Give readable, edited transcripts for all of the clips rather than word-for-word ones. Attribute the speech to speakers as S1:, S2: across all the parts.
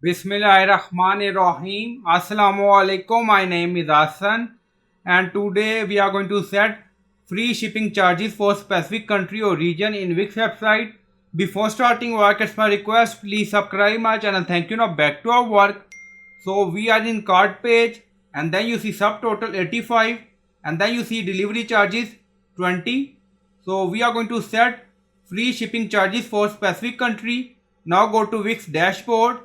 S1: Bismillahirrahmanirrahim. Assalamu alaikum. My name is Hassan, and today we are going to set free shipping charges for specific country or region in Wix website. Before starting work, it's my request, please subscribe my channel. Thank you. Now back to our work. So we are in cart page, and then you see subtotal 85, and then you see delivery charges 20. So we are going to set free shipping charges for specific country. Now go to Wix dashboard,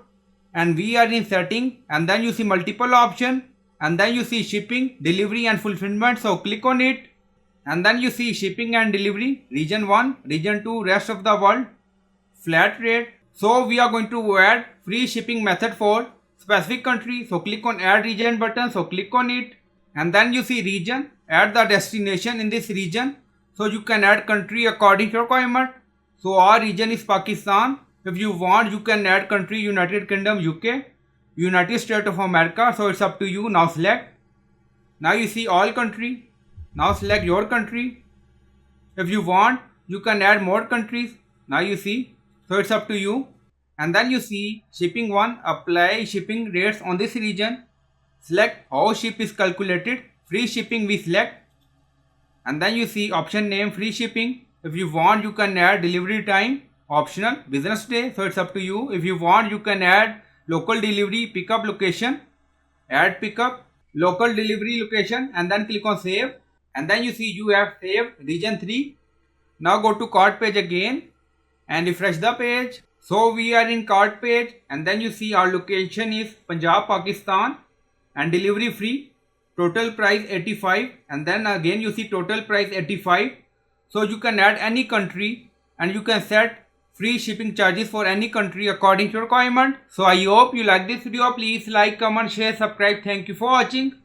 S1: and we are in setting, and then you see multiple option, and then you see shipping, delivery and fulfillment. So click on it, and then you see shipping and delivery, region 1, region 2, rest of the world, flat rate. So we are going to add free shipping method for specific country. So click on add region button. So click on it, and then you see region, add the destination in this region. So you can add country according to your requirement. So our region is Pakistan. If you want, you can add country United Kingdom, UK, United States of America. So it's up to you. Now select. Now you see all country. Now select your country. If you want, you can add more countries. Now you see. So it's up to you. And then you see shipping 1, apply shipping rates on this region. Select how ship is calculated. Free shipping we select. And then you see option name free shipping. If you want, you can add delivery time, optional, business day. So it's up to you. If you want, you can add local delivery, pickup location, add pickup, local delivery location, and then click on save. And then you see you have saved region 3. Now go to cart page again and refresh the page. So we are in cart page, and then you see our location is Punjab, Pakistan, and delivery free. Total price 85, and then again you see total price 85. So you can add any country, and you can set free shipping charges for any country according to your requirement. So I hope you like this video. Please like, comment, share, subscribe. Thank you for watching.